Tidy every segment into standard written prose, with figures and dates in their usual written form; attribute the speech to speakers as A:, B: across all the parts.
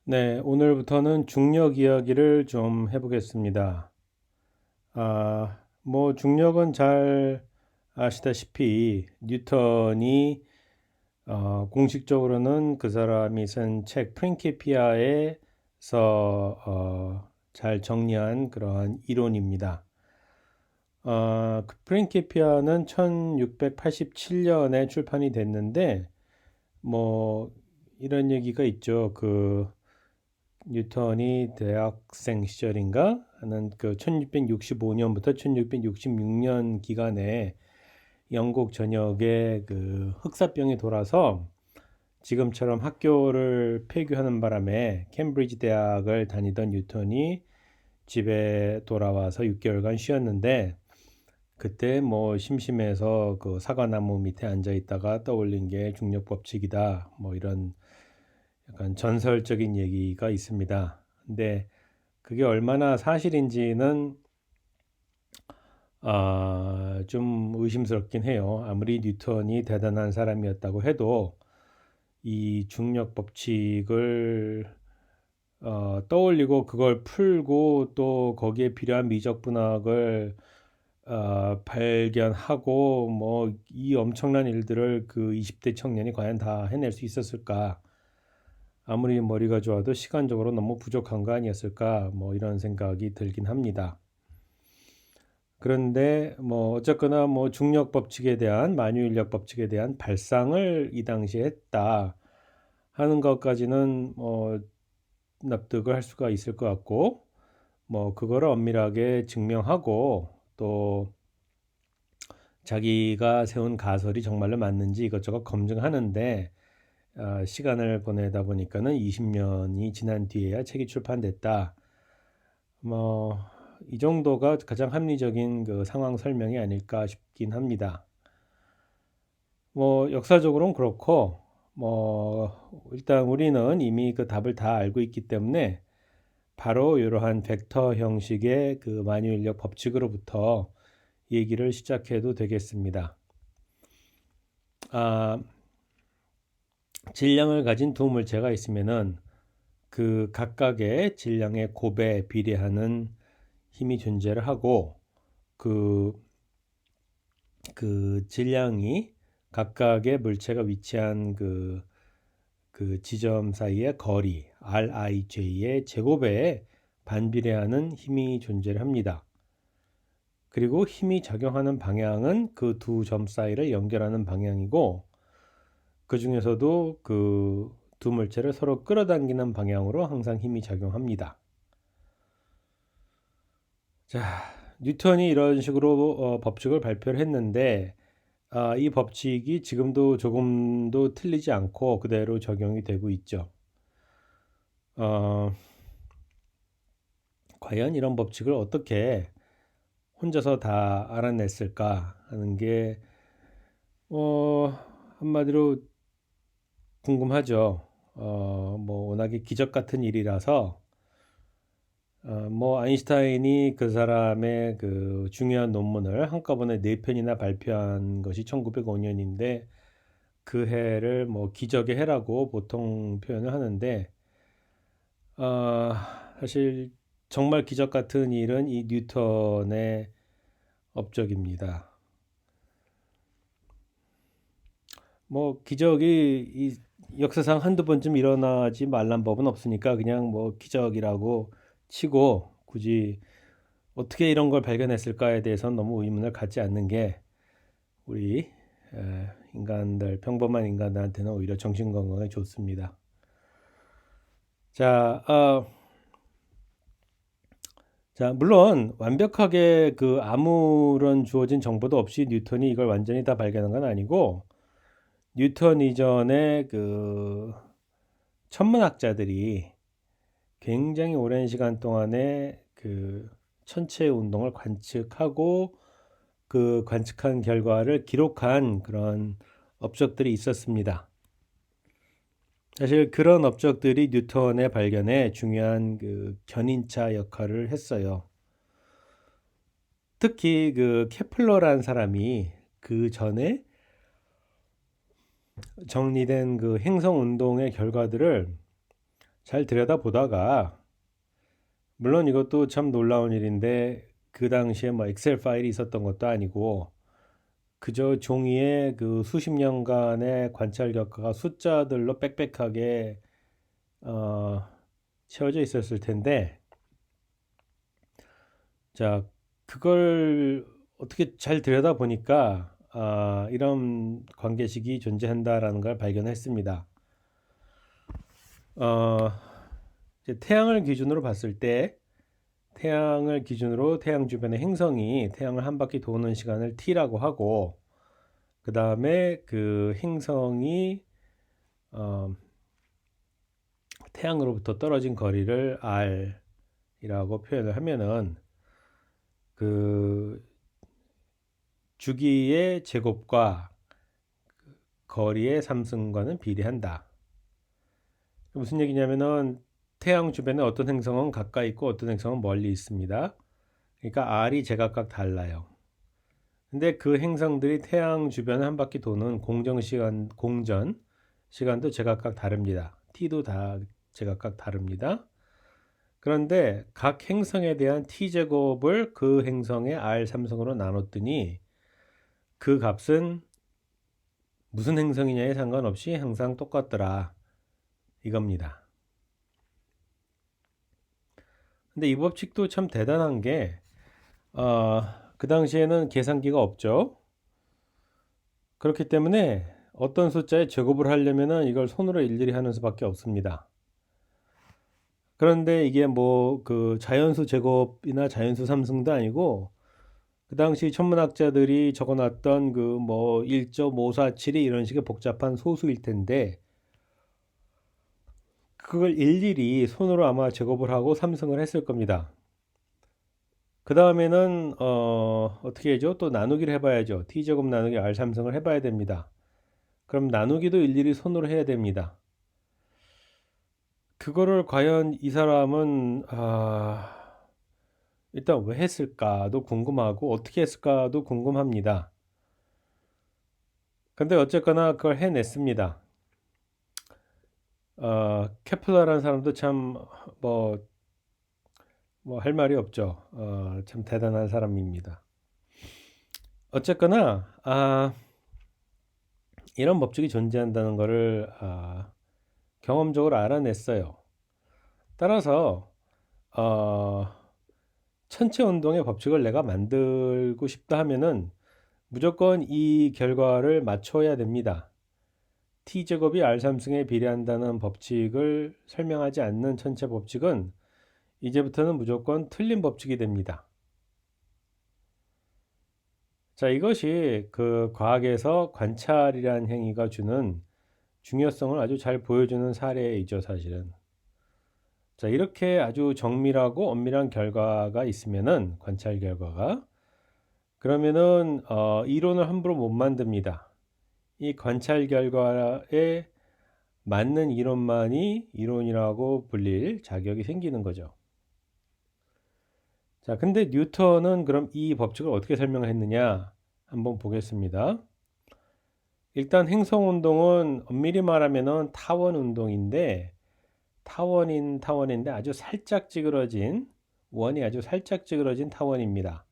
A: 네, 오늘부터는 중력 이야기를 좀 해보겠습니다. 중력은 잘 아시다시피 뉴턴이 공식적으로는 그 사람이 쓴 책 프린키피아에서 잘 정리한 그러한 이론입니다. 그 프린키피아는 1687년에 출판이 됐는데 뭐 이런 얘기가 있죠. 뉴턴이 대학생 시절인가 하는 그 1665년부터 1666년 기간에 영국 전역에 그 흑사병이 돌아서 지금처럼 학교를 폐교하는 바람에 캠브리지 대학을 다니던 뉴턴이 집에 돌아와서 6개월간 쉬었는데 그때 뭐 심심해서 그 사과나무 밑에 앉아 있다가 떠올린 게 중력 법칙이다. 뭐 이런 약간 전설적인 얘기가 있습니다. 근데 그게 얼마나 사실인지는 좀 의심스럽긴 해요. 아무리 뉴턴이 대단한 사람이었다고 해도 이 중력 법칙을 떠올리고 그걸 풀고 또 거기에 필요한 미적분학을 발견하고 뭐 이 엄청난 일들을 그 20대 청년이 과연 다 해낼 수 있었을까? 아무리 머리가 좋아도 시간적으로 너무 부족한 거 아니었을까? 뭐 이런 생각이 들긴 합니다. 그런데 뭐 어쨌거나 뭐 중력 법칙에 대한 만유인력 법칙에 대한 발상을 이 당시에 했다 하는 것까지는 납득을 할 수가 있을 것 같고 뭐 그거를 엄밀하게 증명하고 또 자기가 세운 가설이 정말로 맞는지 이것저것 검증하는데 시간을 보내다 보니까는 20년이 지난 뒤에야 책이 출판됐다. 뭐 이 정도가 가장 합리적인 그 상황 설명이 아닐까 싶긴 합니다. 뭐 역사적으로는 그렇고 뭐 일단 우리는 이미 그 답을 다 알고 있기 때문에 바로 이러한 벡터 형식의 그 만유인력 법칙으로부터 얘기를 시작해도 되겠습니다. 아, 질량을 가진 두 물체가 있으면은 그 각각의 질량의 곱에 비례하는 힘이 존재를 하고 그, 그 질량이 각각의 물체가 위치한 그 지점 사이의 거리 RIJ의 제곱에 반비례하는 힘이 존재를 합니다. 그리고 힘이 작용하는 방향은 그 두 점 사이를 연결하는 방향이고 그 중에서도 그 두 물체를 서로 끌어당기는 방향으로 항상 힘이 작용합니다. 자, 뉴턴이 이런 식으로 법칙을 발표를 했는데 이 법칙이 지금도 조금도 틀리지 않고 그대로 적용이 되고 있죠. 어, 과연 이런 법칙을 어떻게 혼자서 다 알아냈을까 하는 게 어, 한마디로 궁금하죠. 뭐 워낙에 기적 같은 일이라서 뭐 아인슈타인이 그 사람의 그 중요한 논문을 한꺼번에 네 편이나 발표한 것이 1905년인데 그 해를 뭐 기적의 해라고 보통 표현을 하는데 어, 사실 정말 기적 같은 일은 이 뉴턴의 업적입니다. 뭐 기적이 이 역사상 한두 번쯤 일어나지 말란 법은 없으니까 그냥 뭐 기적이라고 치고 굳이 어떻게 이런 걸 발견했을까에 대해서는 너무 의문을 갖지 않는 게 우리 인간들 평범한 인간들한테는 오히려 정신 건강에 좋습니다. 자, 물론 완벽하게 그 아무런 주어진 정보도 없이 뉴턴이 이걸 완전히 다 발견한 건 아니고 뉴턴 이전에 그 천문학자들이 굉장히 오랜 시간 동안에 그 천체 운동을 관측하고 그 관측한 결과를 기록한 그런 업적들이 있었습니다. 사실 그런 업적들이 뉴턴의 발견에 중요한 그 견인차 역할을 했어요. 특히 그 케플러라는 사람이 그 전에 정리된 그 행성 운동의 결과들을 잘 들여다보다가, 물론 이것도 참 놀라운 일인데 그 당시에 뭐 엑셀 파일이 있었던 것도 아니고 그저 종이에 그 수십 년간의 관찰 결과가 숫자들로 빽빽하게 어, 채워져 있었을 텐데, 자, 그걸 어떻게 잘 들여다보니까 이런 관계식이 존재한다라는 걸 발견했습니다. 어, 이제 태양을 기준으로 봤을 때 태양을 기준으로 태양 주변의 행성이 태양을 한 바퀴 도는 시간을 t라고 하고, 그 다음에 그 행성이 어, 태양으로부터 떨어진 거리를 r이라고 표현을 하면은 그 주기의 제곱과 거리의 삼승과는 비례한다. 무슨 얘기냐면은 태양 주변에 어떤 행성은 가까이 있고 어떤 행성은 멀리 있습니다. 그러니까 r이 제각각 달라요. 근데 그 행성들이 태양 주변을 한 바퀴 도는 공전 시간도 제각각 다릅니다. t도 다 제각각 다릅니다. 그런데 각 행성에 대한 t제곱을 그 행성의 r3승으로 나눴더니 그 값은 무슨 행성이냐에 상관없이 항상 똑같더라, 이겁니다. 근데 이 법칙도 참 대단한 게 그 당시에는 계산기가 없죠. 그렇기 때문에 어떤 숫자의 제곱을 하려면은 이걸 손으로 일일이 하는 수밖에 없습니다. 그런데 이게 뭐 그 자연수 제곱이나 자연수 삼승도 아니고 그 당시 천문학자들이 적어놨던 그 뭐 1.547이 이런 식의 복잡한 소수일 텐데 그걸 일일이 손으로 아마 제곱을 하고 삼승을 했을 겁니다. 그 다음에는 어떻게 해죠? 또 나누기를 해봐야죠. t제곱 나누기 r 삼승을 해봐야 됩니다. 그럼 나누기도 일일이 손으로 해야 됩니다. 그거를 과연 이 사람은 일단 왜 했을까도 궁금하고 어떻게 했을까도 궁금합니다. 근데 어쨌거나 그걸 해냈습니다. 케플러라는 사람도 참 뭐 할 말이 없죠. 참 대단한 사람입니다. 어쨌거나 이런 법칙이 존재한다는 것을 경험적으로 알아냈어요. 따라서 천체 운동의 법칙을 내가 만들고 싶다 하면은 무조건 이 결과를 맞춰야 됩니다. t제곱이 r3승에 비례한다는 법칙을 설명하지 않는 천체 법칙은 이제부터는 무조건 틀린 법칙이 됩니다. 자, 이것이 그 과학에서 관찰이라는 행위가 주는 중요성을 아주 잘 보여주는 사례이죠, 사실은. 자, 이렇게 아주 정밀하고 엄밀한 결과가 있으면은 관찰 결과가 그러면은 이론을 함부로 못 만듭니다. 이 관찰 결과에 맞는 이론만이 이론이라고 불릴 자격이 생기는 거죠. 자, 근데 뉴턴은 그럼 이 법칙을 어떻게 설명했느냐 한번 보겠습니다. 일단 행성 운동은 엄밀히 말하면은 타원 운동인데 타원인데 아주 살짝 찌그러진 원이 아주 살짝 찌그러진 타원입니다.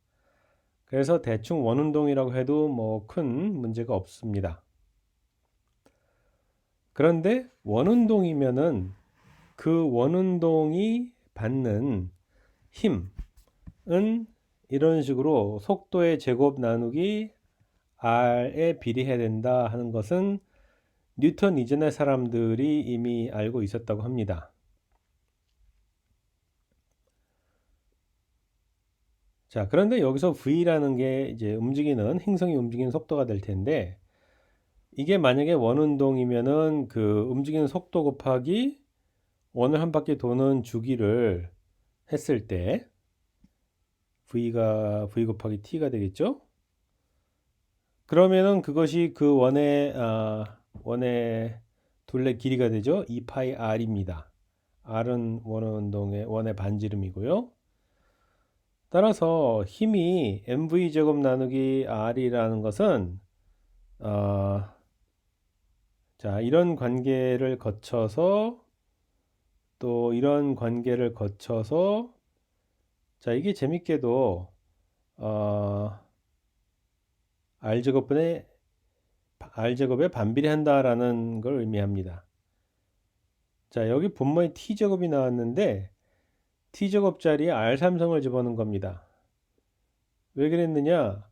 A: 그래서 대충 원운동이라고 해도 뭐 큰 문제가 없습니다. 그런데 원운동이면은 그 원운동이 받는 힘은 이런 식으로 속도의 제곱 나누기 r에 비례해야 된다 하는 것은 뉴턴 이전의 사람들이 이미 알고 있었다고 합니다. 자, 그런데 여기서 v라는 게 이제 행성이 움직이는 속도가 될 텐데, 이게 만약에 원운동이면은 그 움직이는 속도 곱하기 원을 한 바퀴 도는 주기를 했을 때 v가 v 곱하기 t가 되겠죠? 그러면은 그것이 그 원의 둘레 길이가 되죠. 2파이 r입니다. r은 원운동의 원의 반지름이고요. 따라서 힘이 mv 제곱 나누기 r이라는 것은 자, 이런 관계를 거쳐서 또 이런 관계를 거쳐서 자, 이게 재밌게도 R제곱에 반비례한다라는 걸 의미합니다. 자, 여기 분모에 T제곱이 나왔는데 T제곱 자리에 R3성을 집어넣은 겁니다. 왜 그랬느냐?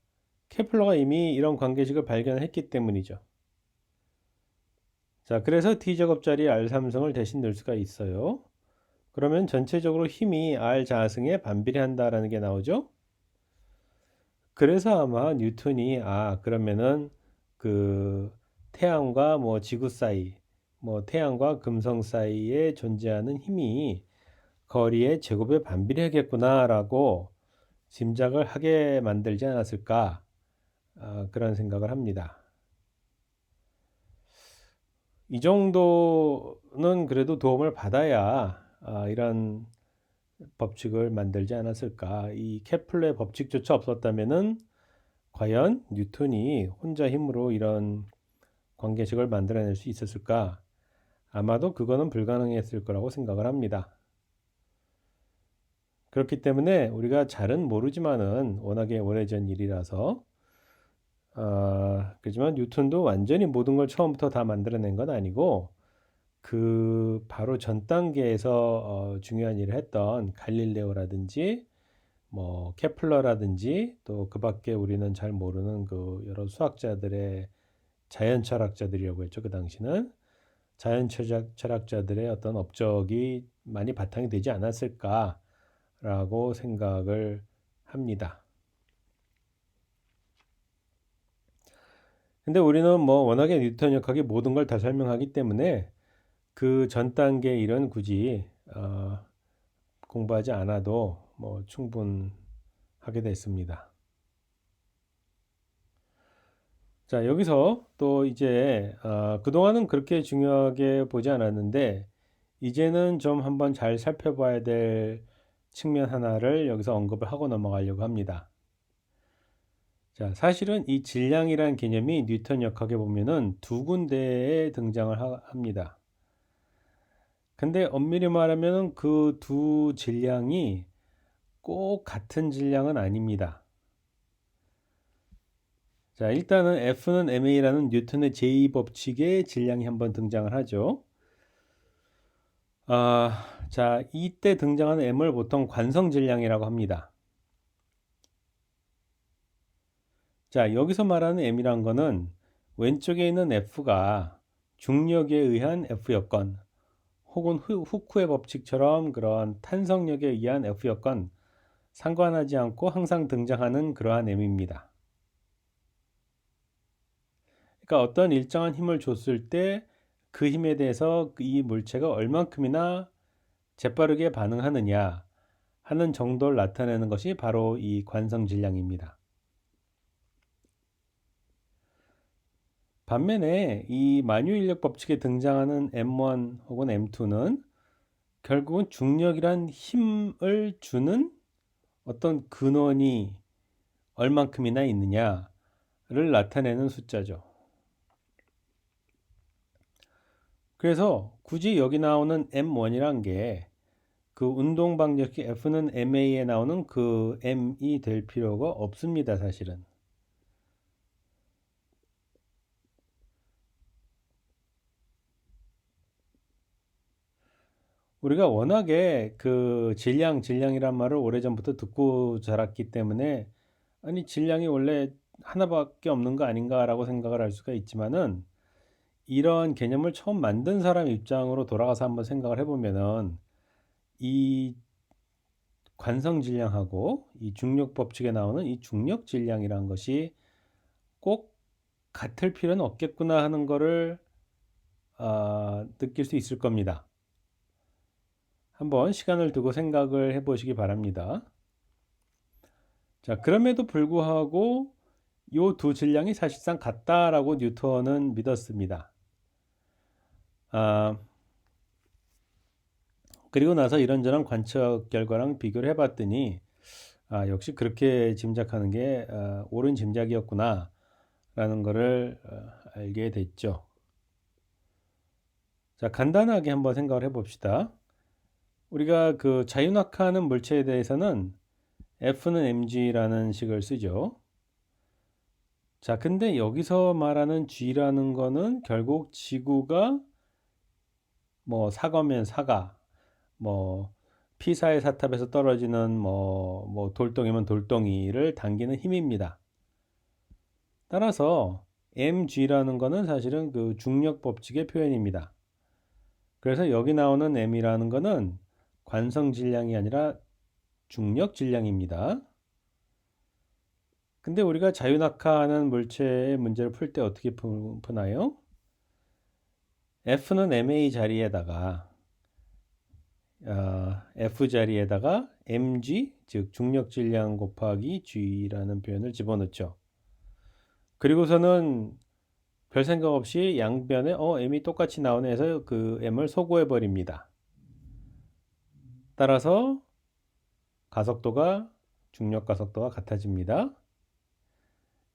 A: 케플러가 이미 이런 관계식을 발견했기 때문이죠. 자, 그래서 T제곱 자리에 R3성을 대신 넣을 수가 있어요. 그러면 전체적으로 힘이 R 자승에 반비례한다라는 게 나오죠. 그래서 아마 뉴턴이 그러면은 그 태양과 뭐 지구 사이, 뭐 태양과 금성 사이에 존재하는 힘이 거리의 제곱에 반비례하겠구나라고 짐작을 하게 만들지 않았을까, 그런 생각을 합니다. 이 정도는 그래도 도움을 받아야 이런 법칙을 만들지 않았을까. 이 케플러의 법칙조차 없었다면은 과연 뉴턴이 혼자 힘으로 이런 관계식을 만들어낼 수 있었을까? 아마도 그거는 불가능했을 거라고 생각을 합니다. 그렇기 때문에 우리가 잘은 모르지만은 워낙에 오래전 일이라서 그렇지만 뉴턴도 완전히 모든 걸 처음부터 다 만들어낸 건 아니고 그 바로 전 단계에서 중요한 일을 했던 갈릴레오라든지 뭐 케플러라든지 또 그 밖에 우리는 잘 모르는 그 여러 수학자들의 자연 철학자들이라고 했죠. 그 당시는 자연 철학자들의 어떤 업적이 많이 바탕이 되지 않았을까라고 생각을 합니다. 근데 우리는 뭐 워낙에 뉴턴 역학이 모든 걸 다 설명하기 때문에 그 전 단계 일은 굳이 공부하지 않아도 뭐 충분하게 됐습니다. 자, 여기서 또 이제 그동안은 그렇게 중요하게 보지 않았는데 이제는 좀 한번 잘 살펴봐야 될 측면 하나를 여기서 언급을 하고 넘어가려고 합니다. 자, 사실은 이 질량이라는 개념이 뉴턴 역학에 보면은 두 군데에 등장을 합니다. 근데 엄밀히 말하면 그 두 질량이 꼭 같은 질량은 아닙니다. 자, 일단은 F는 ma라는 뉴턴의 제2법칙의 질량이 한번 등장을 하죠. 자, 이때 등장하는 m을 보통 관성 질량이라고 합니다. 자, 여기서 말하는 m이란 거는 왼쪽에 있는 F가 중력에 의한 F 여건 혹은 후쿠의 법칙처럼 그런 탄성력에 의한 F 여건 상관하지 않고 항상 등장하는 그러한 m입니다. 그러니까 어떤 일정한 힘을 줬을 때 그 힘에 대해서 이 물체가 얼만큼이나 재빠르게 반응하느냐 하는 정도를 나타내는 것이 바로 이 관성 질량입니다. 반면에 이 만유인력 법칙에 등장하는 M1 혹은 M2는 결국은 중력이란 힘을 주는 어떤 근원이 얼만큼이나 있느냐를 나타내는 숫자죠. 그래서 굳이 여기 나오는 M1이란 게 그 운동 방정식 F는 ma에 나오는 그 m이 될 필요가 없습니다, 사실은. 우리가 워낙에 그 질량이란 말을 오래전부터 듣고 자랐기 때문에 아니 질량이 원래 하나밖에 없는 거 아닌가라고 생각을 할 수가 있지만은 이런 개념을 처음 만든 사람 입장으로 돌아가서 한번 생각을 해보면은 이 관성 질량하고 이 중력 법칙에 나오는 이 중력 질량이란 것이 꼭 같을 필요는 없겠구나 하는 거를 느낄 수 있을 겁니다. 한번 시간을 두고 생각을 해보시기 바랍니다. 자, 그럼에도 불구하고 이 두 질량이 사실상 같다라고 뉴턴은 믿었습니다. 그리고 나서 이런저런 관측 결과랑 비교를 해봤더니 역시 그렇게 짐작하는 게 옳은 짐작이었구나 라는 것을 알게 됐죠. 자, 간단하게 한번 생각을 해봅시다. 우리가 그 자유낙하하는 물체에 대해서는 F는 mg라는 식을 쓰죠. 자, 근데 여기서 말하는 g라는 거는 결국 지구가 뭐 사거면 사가, 뭐 피사의 사탑에서 떨어지는 뭐 돌덩이면 돌덩이를 당기는 힘입니다. 따라서 mg라는 거는 사실은 그 중력 법칙의 표현입니다. 그래서 여기 나오는 m이라는 거는 관성 질량이 아니라 중력 질량입니다. 근데 우리가 자유낙하하는 물체의 문제를 풀 때 어떻게 푸나요? F는 ma 자리에다가 F 자리에다가 mg, 즉 중력 질량 곱하기 g라는 표현을 집어넣죠. 그리고서는 별 생각 없이 양변에 m이 똑같이 나오네 해서 그 m을 소거해 버립니다. 따라서 가속도가 중력 가속도와 같아집니다.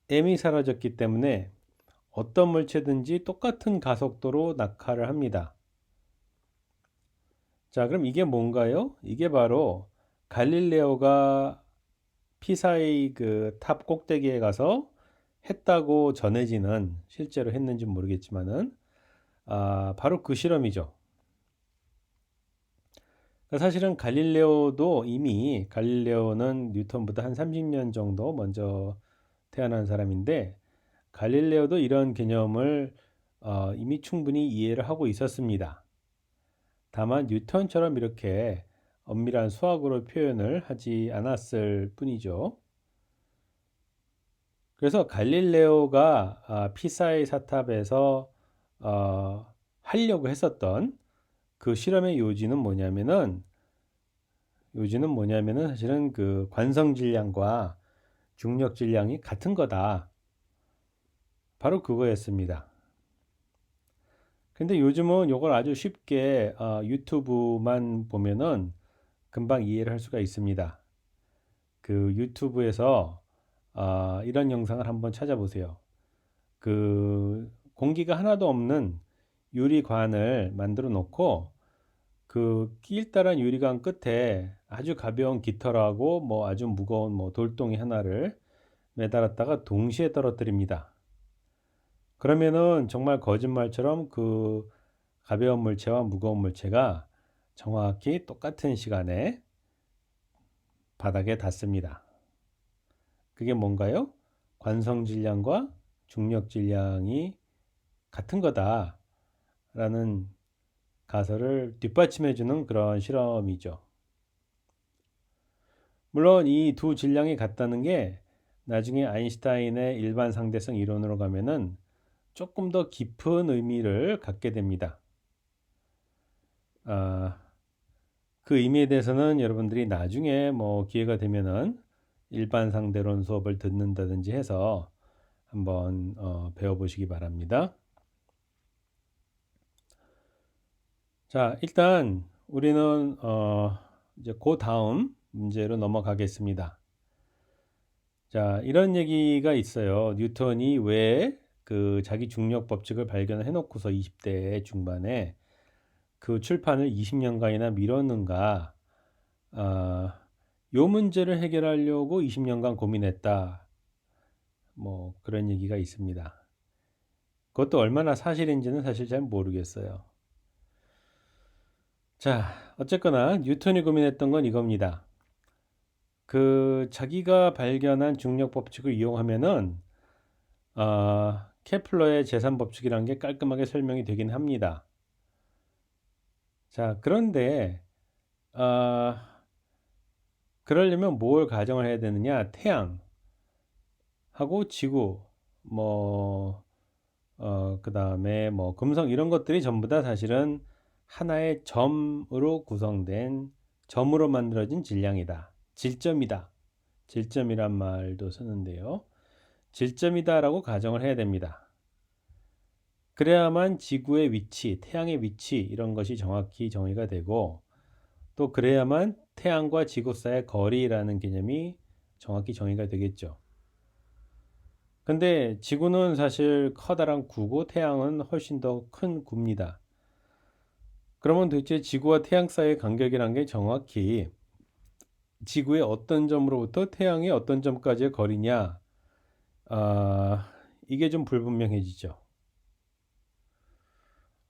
A: m이 사라졌기 때문에 어떤 물체든지 똑같은 가속도로 낙하를 합니다. 자, 그럼 이게 뭔가요? 이게 바로 갈릴레오가 피사의 그 탑 꼭대기에 가서 했다고 전해지는, 실제로 했는지 모르겠지만은 바로 그 실험이죠. 사실은 갈릴레오도 이미, 갈릴레오는 뉴턴보다 한 30년 정도 먼저 태어난 사람인데, 갈릴레오도 이런 개념을 이미 충분히 이해를 하고 있었습니다. 다만 뉴턴처럼 이렇게 엄밀한 수학으로 표현을 하지 않았을 뿐이죠. 그래서 갈릴레오가 피사의 사탑에서 하려고 했었던 그 실험의 요지는 뭐냐면은 사실은 그 관성 질량과 중력 질량이 같은 거다. 바로 그거였습니다. 근데 요즘은 이걸 아주 쉽게 유튜브만 보면은 금방 이해를 할 수가 있습니다. 그 유튜브에서 이런 영상을 한번 찾아보세요. 그 공기가 하나도 없는 유리관을 만들어 놓고 그 길다란 유리관 끝에 아주 가벼운 깃털하고 뭐 아주 무거운 뭐 돌덩이 하나를 매달았다가 동시에 떨어뜨립니다. 그러면은 정말 거짓말처럼 그 가벼운 물체와 무거운 물체가 정확히 똑같은 시간에 바닥에 닿습니다. 그게 뭔가요? 관성 질량과 중력 질량이 같은 거다라는 가설을 뒷받침해주는 그런 실험이죠. 물론 이 두 질량이 같다는 게 나중에 아인슈타인의 일반 상대성 이론으로 가면은 조금 더 깊은 의미를 갖게 됩니다. 그 의미에 대해서는 여러분들이 나중에 뭐 기회가 되면은 일반 상대론 수업을 듣는다든지 해서 한번 배워보시기 바랍니다. 자, 일단 우리는 이제 그 다음 문제로 넘어가겠습니다. 자, 이런 얘기가 있어요. 뉴턴이 왜 그 자기 중력 법칙을 발견해 놓고서 20대 중반에 그 출판을 20년간이나 미뤘는가? 요 문제를 해결하려고 20년간 고민했다. 뭐 그런 얘기가 있습니다. 그것도 얼마나 사실인지는 사실 잘 모르겠어요. 자, 어쨌거나 뉴턴이 고민했던 건 이겁니다. 그 자기가 발견한 중력 법칙을 이용하면은 케플러의 제3법칙이라는 게 깔끔하게 설명이 되긴 합니다. 자, 그런데 그러려면 뭘 가정을 해야 되느냐? 태양하고 지구, 뭐 그 다음에 뭐 금성 이런 것들이 전부 다 사실은 하나의 점으로 구성된, 점으로 만들어진 질량이다. 질점이다. 질점이란 말도 쓰는데요. 질점이다라고 가정을 해야 됩니다. 그래야만 지구의 위치, 태양의 위치 이런 것이 정확히 정의가 되고, 또 그래야만 태양과 지구 사이의 거리라는 개념이 정확히 정의가 되겠죠. 근데 지구는 사실 커다란 구고 태양은 훨씬 더 큰 구입니다. 그러면 도대체 지구와 태양 사이의 간격이란 게 정확히 지구의 어떤 점으로부터 태양의 어떤 점까지의 거리냐? 아, 이게 좀 불분명해지죠.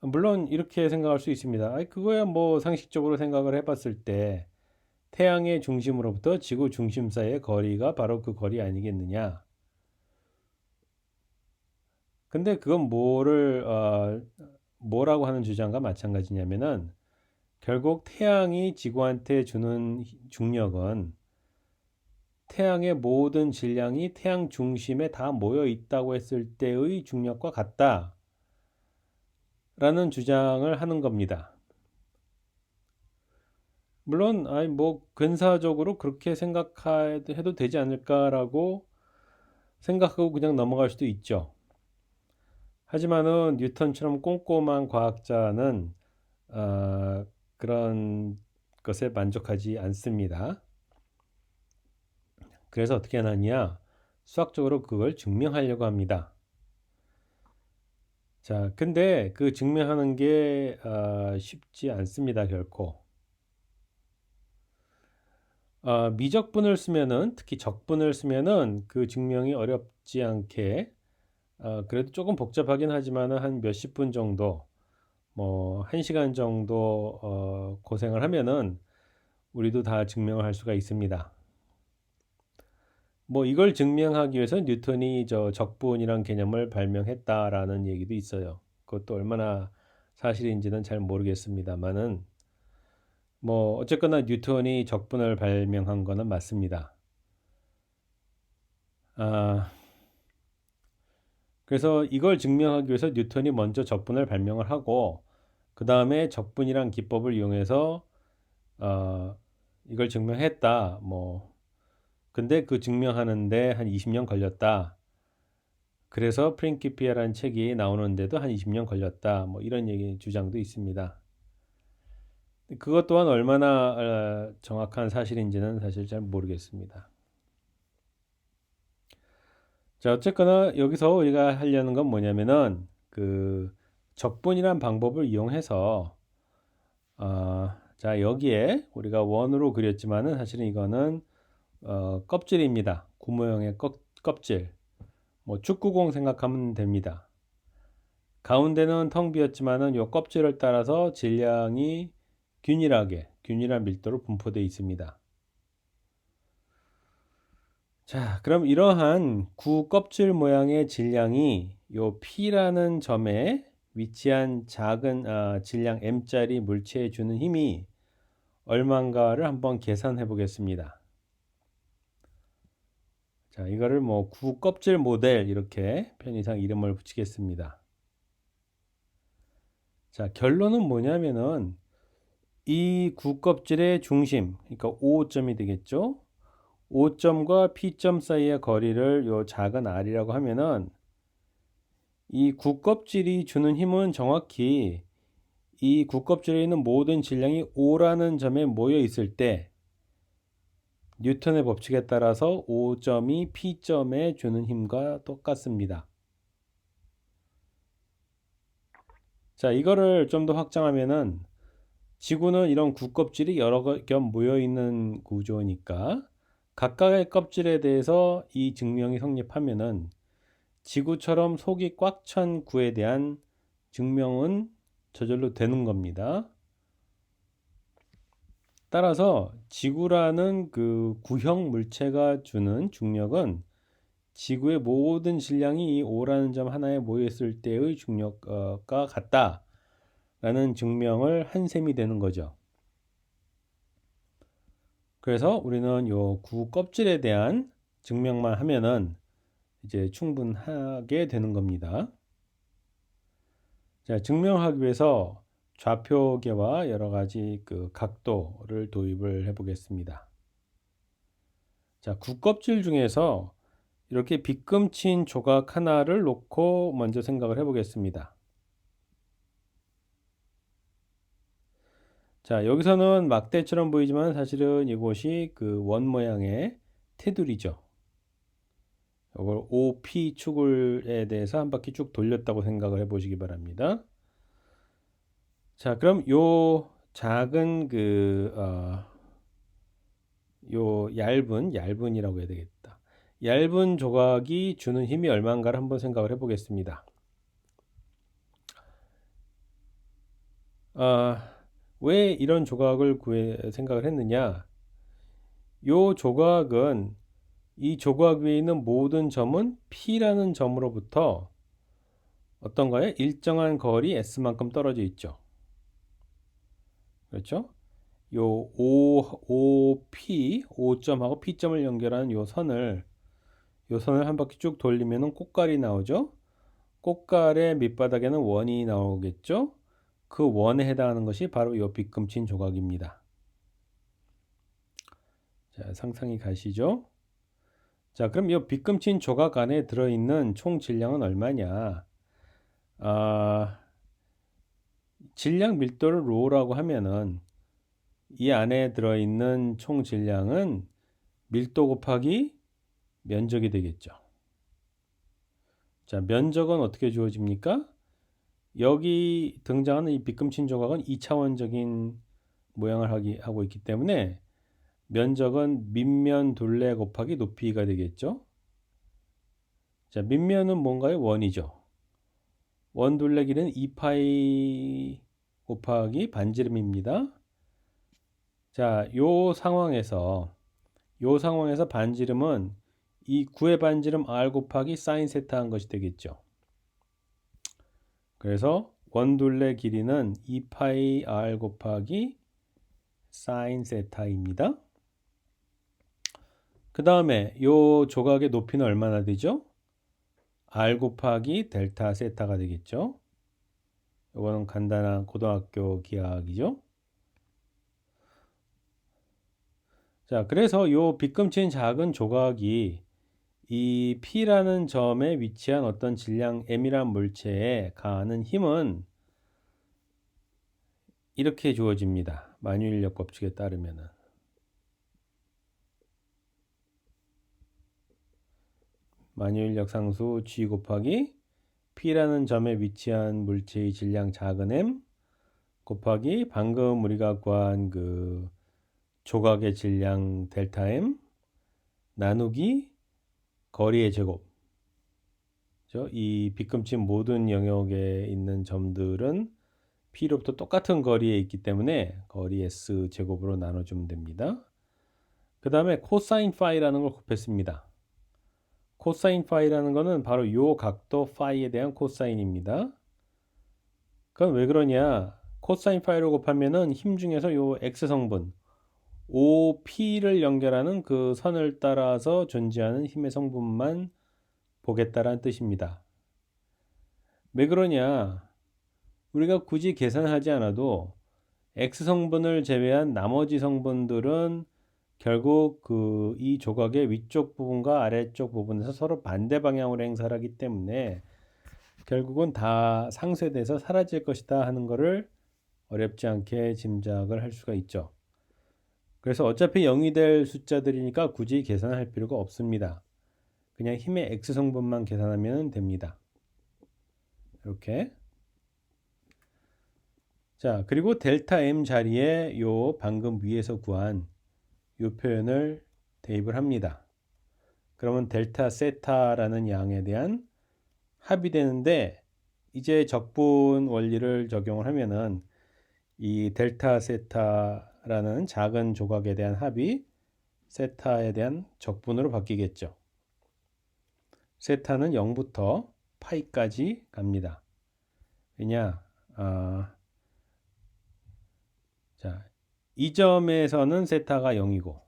A: 물론 이렇게 생각할 수 있습니다. 그거야 뭐 상식적으로 생각을 해봤을 때 태양의 중심으로부터 지구 중심 사이의 거리가 바로 그 거리 아니겠느냐? 근데 그건 뭐라고 하는 주장과 마찬가지냐면은 결국 태양이 지구한테 주는 중력은 태양의 모든 질량이 태양 중심에 다 모여 있다고 했을 때의 중력과 같다라는 주장을 하는 겁니다. 물론 뭐 근사적으로 그렇게 생각해도 되지 않을까라고 생각하고 그냥 넘어갈 수도 있죠. 하지만은 뉴턴처럼 꼼꼼한 과학자는 그런 것에 만족하지 않습니다. 그래서 어떻게 하느냐? 수학적으로 그걸 증명하려고 합니다. 자, 근데 그 증명하는 게 쉽지 않습니다, 결코. 미적분을 쓰면은, 특히 적분을 쓰면은 그 증명이 어렵지 않게, 그래도 조금 복잡하긴 하지만은 한 몇십 분 정도, 뭐, 한 시간 정도 고생을 하면은 우리도 다 증명을 할 수가 있습니다. 뭐 이걸 증명하기 위해서 뉴턴이 저 적분이란 개념을 발명했다라는 얘기도 있어요. 그것도 얼마나 사실인지는 잘 모르겠습니다만은 뭐 어쨌거나 뉴턴이 적분을 발명한 거는 맞습니다. 아, 그래서 이걸 증명하기 위해서 뉴턴이 먼저 적분을 발명을 하고 그 다음에 적분이란 기법을 이용해서 어, 이걸 증명했다. 뭐 근데 그 증명하는데 한 20년 걸렸다. 그래서 프린키피아라는 책이 나오는데도 한 20년 걸렸다. 뭐 이런 얘기 주장도 있습니다. 그것 또한 얼마나 정확한 사실인지는 사실 잘 모르겠습니다. 자, 어쨌거나 여기서 우리가 하려는 건 뭐냐면은 그 적분이란 방법을 이용해서 자, 여기에 우리가 원으로 그렸지만은 사실은 이거는 껍질입니다. 구모형의 껍질. 뭐 축구공 생각하면 됩니다. 가운데는 텅 비었지만은 요 껍질을 따라서 질량이 균일한 밀도로 분포되어 있습니다. 자, 그럼 이러한 구 껍질 모양의 질량이 요 P라는 점에 위치한 작은 질량 M짜리 물체에 주는 힘이 얼마인가를 한번 계산해 보겠습니다. 자, 이거를 뭐 구 껍질 모델 이렇게 편의상 이름을 붙이겠습니다. 자, 결론은 뭐냐면은 이 구 껍질의 중심, 그러니까 O점이 되겠죠? O점과 P점 사이의 거리를 요 작은 r이라고 하면은 이 구 껍질이 주는 힘은 정확히 이 구 껍질에 있는 모든 질량이 O라는 점에 모여 있을 때 뉴턴의 법칙에 따라서 O점이 P점에 주는 힘과 똑같습니다. 자, 이거를 좀 더 확장하면은 지구는 이런 구 껍질이 여러 겹 모여 있는 구조니까 각각의 껍질에 대해서 이 증명이 성립하면은 지구처럼 속이 꽉 찬 구에 대한 증명은 저절로 되는 겁니다. 따라서 지구라는 그 구형 물체가 주는 중력은 지구의 모든 질량이 이 O라는 점 하나에 모였을 때의 중력과 같다라는 증명을 한 셈이 되는 거죠. 그래서 우리는 요 구 껍질에 대한 증명만 하면은 이제 충분하게 되는 겁니다. 자, 증명하기 위해서 좌표계와 여러 가지 그 각도를 도입을 해 보겠습니다. 자, 구 껍질 중에서 이렇게 빗금친 조각 하나를 놓고 먼저 생각을 해 보겠습니다. 자, 여기서는 막대처럼 보이지만 사실은 이곳이 그 원 모양의 테두리죠. 이걸 OP 축에 대해서 한 바퀴 쭉 돌렸다고 생각을 해 보시기 바랍니다. 자, 그럼 요 작은 요 얇은이라고 해야 되겠다. 얇은 조각이 주는 힘이 얼마인가를 한번 생각을 해보겠습니다. 왜 이런 조각을 생각을 했느냐? 요 조각은 이 조각 위에 있는 모든 점은 P라는 점으로부터 어떤가요? 일정한 거리 S만큼 떨어져 있죠. 그렇죠? 요 OP, O점하고 P점을 연결하는 요 선을 한 바퀴 쭉 돌리면은 꽃갈이 나오죠? 꽃갈의 밑바닥에는 원이 나오겠죠? 그 원에 해당하는 것이 바로 요 빗금친 조각입니다. 자, 상상이 가시죠? 자, 그럼 이 빗금친 조각 안에 들어있는 총 질량은 얼마냐? 질량 밀도를 로라고 하면은 이 안에 들어있는 총 질량은 밀도 곱하기 면적이 되겠죠. 자, 면적은 어떻게 주어집니까? 여기 등장하는 이 빗금친 조각은 2차원적인 모양을 하고 있기 때문에 면적은 밑면 둘레 곱하기 높이가 되겠죠. 자, 밑면은 뭔가요? 원이죠. 원 둘레 길이는 2파이 곱하기 반지름입니다. 자, 요 상황에서 반지름은 이 9의 반지름 r 곱하기 사인 세타 한 것이 되겠죠. 그래서 원둘레 길이는 2파이 r 곱하기 사인 세타입니다. 그 다음에 요 조각의 높이는 얼마나 되죠? r 곱하기 델타 세타가 되겠죠. 이거는 간단한 고등학교 기하학이죠. 자, 그래서 요 빗금친 작은 조각이 이 P라는 점에 위치한 어떤 질량 M이란 물체에 가하는 힘은 이렇게 주어집니다. 만유인력 법칙에 따르면은 만유인력 상수 G 곱하기 P라는 점에 위치한 물체의 질량 작은 M 곱하기 방금 우리가 구한 그 조각의 질량 델타 M 나누기 거리의 제곱. 이 빗금친 모든 영역에 있는 점들은 P로부터 똑같은 거리에 있기 때문에 거리 S 제곱으로 나눠주면 됩니다. 그 다음에 코사인 파이라는 걸 곱했습니다. 코사인 파이라는 거는 바로 요 각도 파이에 대한 코사인입니다. 그건 왜 그러냐? 코사인 파이를 곱하면은 힘 중에서 요 X 성분 OP를 연결하는 그 선을 따라서 존재하는 힘의 성분만 보겠다라는 뜻입니다. 왜 그러냐? 우리가 굳이 계산하지 않아도 X 성분을 제외한 나머지 성분들은 결국 이 조각의 위쪽 부분과 아래쪽 부분에서 서로 반대 방향으로 행사를 하기 때문에 결국은 다 상쇄돼서 사라질 것이다 하는 것을 어렵지 않게 짐작을 할 수가 있죠. 그래서 어차피 0이 될 숫자들이니까 굳이 계산할 필요가 없습니다. 그냥 힘의 X 성분만 계산하면 됩니다. 이렇게. 자, 그리고 델타 M 자리에 요 방금 위에서 구한 요 표현을 대입을 합니다. 그러면 델타 세타라는 양에 대한 합이 되는데 이제 적분 원리를 적용을 하면은 이 델타 세타라는 작은 조각에 대한 합이 세타에 대한 적분으로 바뀌겠죠. 세타는 0부터 파이까지 갑니다. 왜냐? 자, 이 점에서는 세타가 0이고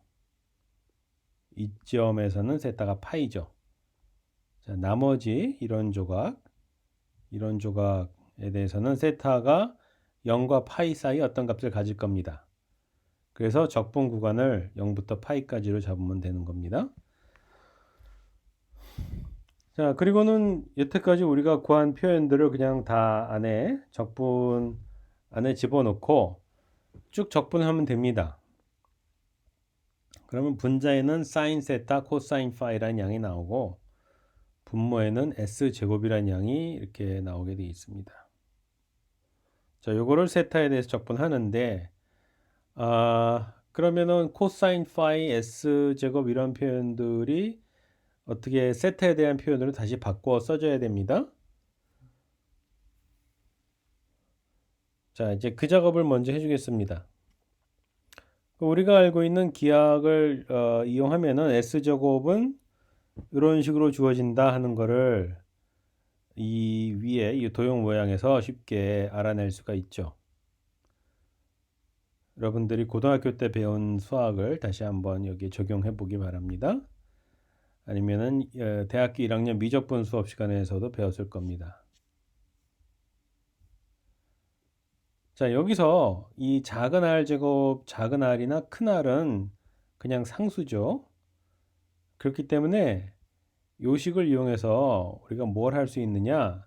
A: 이 점에서는 세타가 파이죠. 자, 나머지 이런 조각에 대해서는 세타가 0과 파이 사이 어떤 값을 가질 겁니다. 그래서 적분 구간을 0부터 파이까지로 잡으면 되는 겁니다. 자, 그리고는 여태까지 우리가 구한 표현들을 그냥 다 적분 안에 집어넣고 쭉 적분하면 됩니다. 그러면 분자에는 사인 세타, 코사인 파이라는 양이 나오고 분모에는 S 제곱이라는 양이 이렇게 나오게 되어 있습니다. 자, 요거를 세타에 대해서 적분하는데, 그러면은 코사인 파이 S 제곱 이런 표현들이 어떻게 세타에 대한 표현으로 다시 바꿔 써줘야 됩니다. 자, 이제 그 작업을 먼저 해주겠습니다. 우리가 알고 있는 기하학을 이용하면은 S제곱은 이런 식으로 주어진다 하는 거를 이 위에 이 도형 모양에서 쉽게 알아낼 수가 있죠. 여러분들이 고등학교 때 배운 수학을 다시 한번 여기에 적용해 보기 바랍니다. 아니면은 대학교 1학년 미적분 수업 시간에서도 배웠을 겁니다. 자, 여기서 이 작은 R 제곱, 작은 R이나 큰 R은 그냥 상수죠. 그렇기 때문에 요식을 이용해서 우리가 뭘 할 수 있느냐?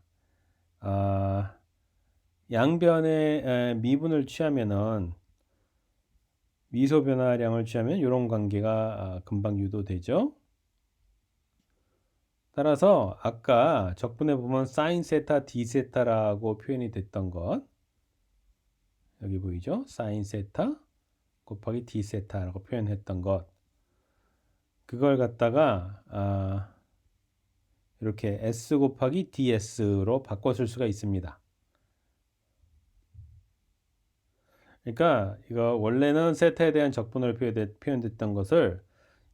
A: 양변의 미분을 취하면은 미소 변화량을 취하면 이런 관계가 금방 유도되죠. 따라서 아까 적분에 보면 사인 세타 d 세타라고 표현이 됐던 것 여기 보이죠? 사인 세타 곱하기 d 세타라고 표현했던 것 그걸 갖다가 이렇게 s 곱하기 ds로 바꿔 쓸 수가 있습니다. 그러니까 이거 원래는 세타에 대한 적분으로 표현됐던 것을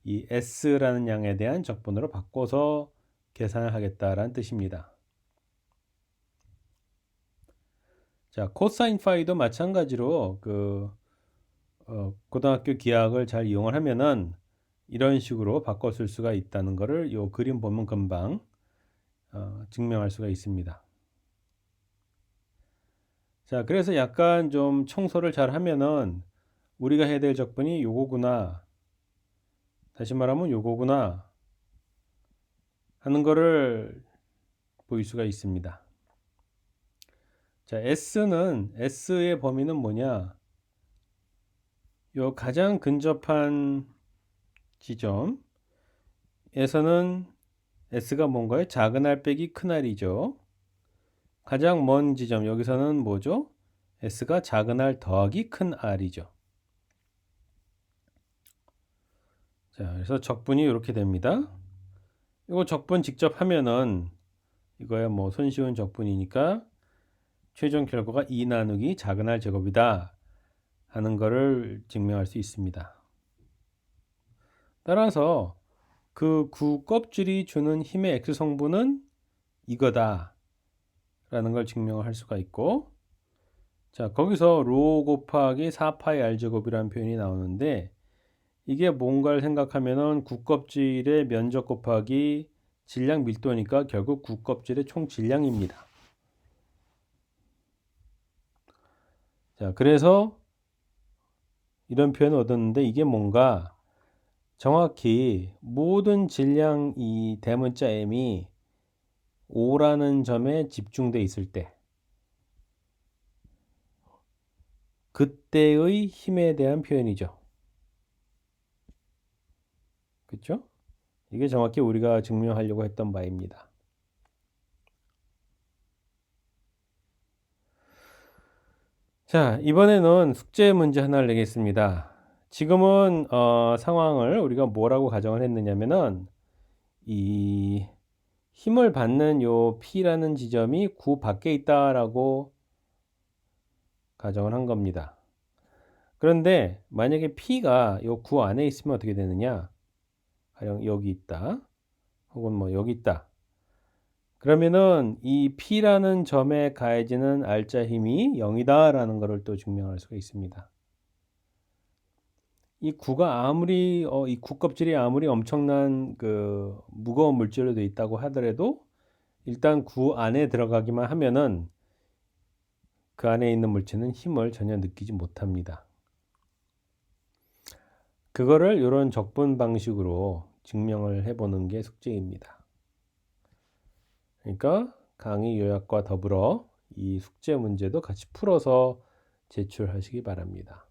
A: 이 s라는 양에 대한 적분으로 바꿔서 계산을 하겠다라는 뜻입니다. 자, 코사인 파이도 마찬가지로 고등학교 기하학을 잘 이용을 하면은 이런 식으로 바꿔 쓸 수가 있다는 것을 요 그림 보면 금방 증명할 수가 있습니다. 자, 그래서 약간 좀 청소를 잘 하면은 우리가 해야 될 적분이 요거구나. 다시 말하면 요거구나. 하는 거를 보일 수가 있습니다. 자, S의 범위는 뭐냐? 요 가장 근접한 지점에서는 S가 뭔가요? 작은 R 빼기 큰 R이죠. 가장 먼 지점, 여기서는 뭐죠? S가 작은 R 더하기 큰 R이죠. 자, 그래서 적분이 이렇게 됩니다. 이거 적분 직접 하면은 이거야 뭐 손쉬운 적분이니까 최종 결과가 2 나누기 작은 R 제곱이다 하는 거를 증명할 수 있습니다. 따라서 그 구 껍질이 주는 힘의 X 성분은 이거다 라는 걸 증명을 할 수가 있고 자 거기서 로 곱하기 4파이 R 제곱이라는 표현이 나오는데 이게 뭔가를 생각하면은 구 껍질의 면적 곱하기 질량 밀도니까 결국 구 껍질의 총 질량입니다. 자, 그래서 이런 표현을 얻었는데 이게 뭔가 정확히 모든 질량 이 대문자 m이 5라는 점에 집중돼 있을 때 그때의 힘에 대한 표현이죠. 그렇죠? 이게 정확히 우리가 증명하려고 했던 바입니다. 자, 이번에는 숙제 문제 하나를 내겠습니다. 지금은 상황을 우리가 뭐라고 가정을 했느냐면은 이 힘을 받는 요 P라는 지점이 구 밖에 있다라고 가정을 한 겁니다. 그런데 만약에 P가 요 구 안에 있으면 어떻게 되느냐? 가령 여기 있다. 혹은 뭐 여기 있다. 그러면은 이 P라는 점에 가해지는 R자 힘이 0이다라는 것을 또 증명할 수가 있습니다. 이 구가 아무리 이 구 껍질이 아무리 엄청난 그 무거운 물질로 되어 있다고 하더라도 일단 구 안에 들어가기만 하면은 그 안에 있는 물체는 힘을 전혀 느끼지 못합니다. 그거를 이런 적분 방식으로 증명을 해보는 게 숙제입니다. 그러니까 강의 요약과 더불어 이 숙제 문제도 같이 풀어서 제출하시기 바랍니다.